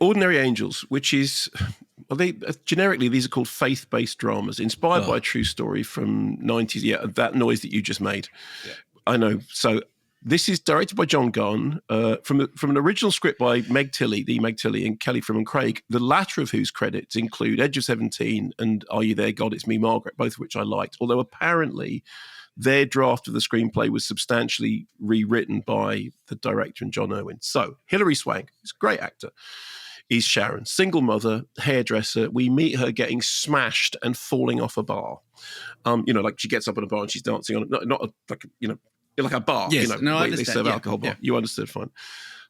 Ordinary Angels, which is, well, generically, these are called faith-based dramas, inspired by a true story from 90s. Yeah, that noise that you just made. Yeah. I know. So this is directed by John Gunn, from an original script by Meg Tilly and Kelly Freeman Craig, the latter of whose credits include Edge of 17 and Are You There, God, It's Me, Margaret, both of which I liked, although apparently their draft of the screenplay was substantially rewritten by the director and John Irwin. So Hilary Swank is a great actor. Is Sharon, single mother, hairdresser. We meet her getting smashed and falling off a bar. Like she gets up at a bar and she's dancing on it. Like a bar. Yes, they serve alcohol bar. Yeah. You understood, fine.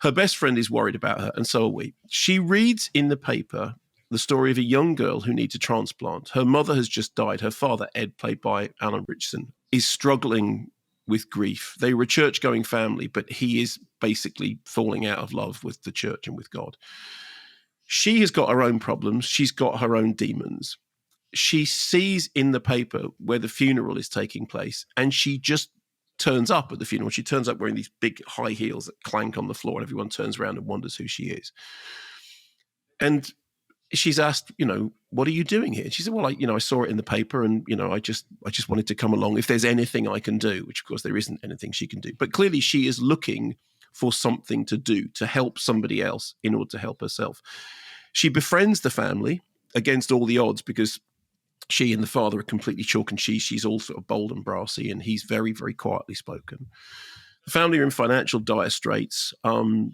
Her best friend is worried about her, and so are we. She reads in the paper the story of a young girl who needs a transplant. Her mother has just died. Her father, Ed, played by Alan Richardson, is struggling with grief. They were a church-going family, but he is basically falling out of love with the church and with God. She has got her own problems. She's got her own demons. She sees in the paper where the funeral is taking place, and she just turns up at the funeral. She turns up wearing these big high heels that clank on the floor, and everyone turns around and wonders who she is. And she's asked, what are you doing here? And she said, well, I saw it in the paper, and, I just wanted to come along if there's anything I can do, which, of course, there isn't anything she can do. But clearly she is looking for something to do, to help somebody else in order to help herself. She befriends the family against all the odds because she and the father are completely chalk and cheese. She's all sort of bold and brassy, and he's very, very quietly spoken. The family are in financial dire straits.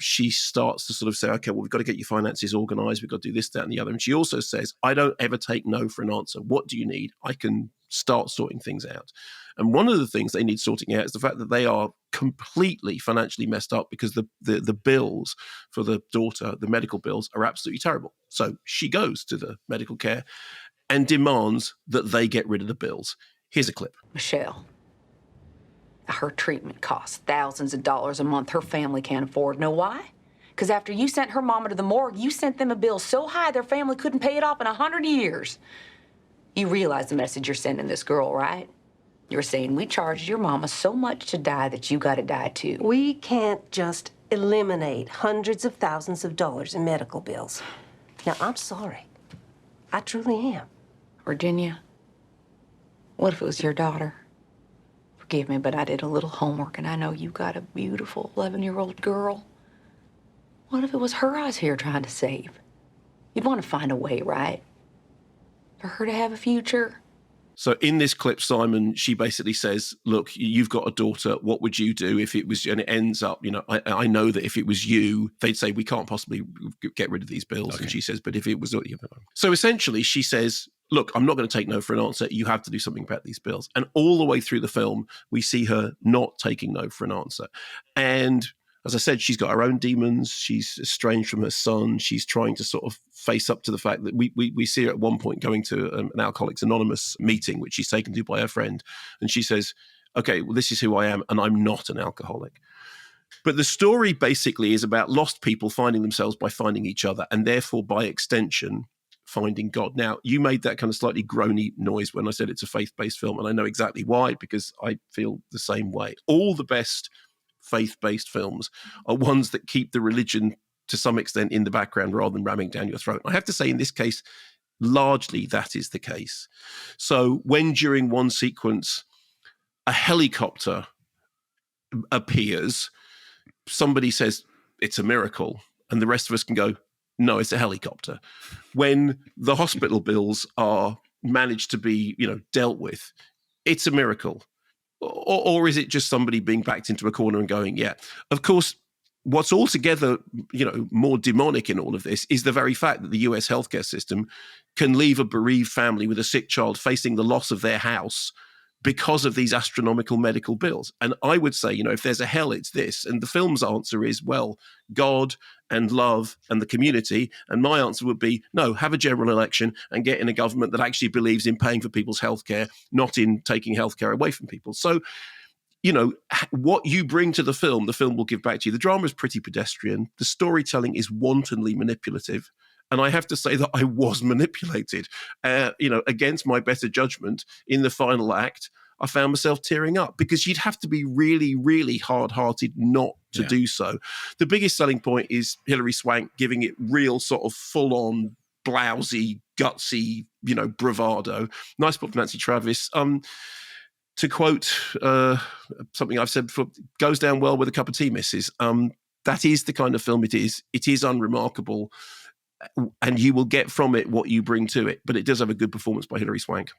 She starts to sort of say, okay, well, we've got to get your finances organized. We've got to do this, that, and the other. And she also says, I don't ever take no for an answer. What do you need? I can start sorting things out. And one of the things they need sorting out is the fact that they are completely financially messed up because the bills for the daughter, the medical bills, are absolutely terrible. So she goes to the medical care and demands that they get rid of the bills. Here's a clip. Michelle, her treatment costs thousands of dollars a month her family can't afford. Know why? Because after you sent her mama to the morgue, you sent them a bill so high their family couldn't pay it off in 100 years. You realize the message you're sending this girl, right? You're saying we charged your mama so much to die that you gotta die too. We can't just eliminate hundreds of thousands of dollars in medical bills. Now, I'm sorry. I truly am. Virginia, what if it was your daughter? Forgive me, but I did a little homework, and I know you got a beautiful 11-year-old girl. What if it was her I was here trying to save? You'd want to find a way, right? For her to have a future. So in this clip, Simon, she basically says, look, you've got a daughter. What would you do if it was, and it ends up, I know that if it was you, they'd say, we can't possibly get rid of these bills. Okay. And she says, but if it was, so essentially she says, look, I'm not going to take no for an answer. You have to do something about these bills. And all the way through the film, we see her not taking no for an answer. And as I said, she's got her own demons. She's estranged from her son. She's trying to sort of face up to the fact that we see her at one point going to an Alcoholics Anonymous meeting, which she's taken to by her friend. And she says, okay, well, this is who I am, and I'm not an alcoholic. But the story basically is about lost people finding themselves by finding each other, and therefore, by extension, finding God. Now, you made that kind of slightly groany noise when I said it's a faith-based film, and I know exactly why, because I feel the same way. All the best faith-based films are ones that keep the religion to some extent in the background rather than ramming down your throat. I have to say in this case, largely that is the case. So when during one sequence a helicopter appears, somebody says it's a miracle, and the rest of us can go, no, it's a helicopter. When the hospital bills are managed to be, dealt with, it's a miracle. Or is it just somebody being backed into a corner and going, yeah? Of course, what's altogether, more demonic in all of this is the very fact that the US healthcare system can leave a bereaved family with a sick child facing the loss of their house because of these astronomical medical bills. And I would say, if there's a hell, it's this. And the film's answer is, well, God and love and the community. And my answer would be, no, have a general election and get in a government that actually believes in paying for people's healthcare, not in taking healthcare away from people. So, what you bring to the film will give back to you. The drama is pretty pedestrian. The storytelling is wantonly manipulative. And I have to say that I was manipulated, against my better judgment in the final act. I found myself tearing up, because you'd have to be really, really hard-hearted not to do so. The biggest selling point is Hilary Swank giving it real sort of full-on, blousy, gutsy, bravado. Nice book from Nancy Travis. To quote something I've said before, goes down well with a cup of tea, missus. That is the kind of film it is. It is unremarkable, and you will get from it what you bring to it. But it does have a good performance by Hilary Swank.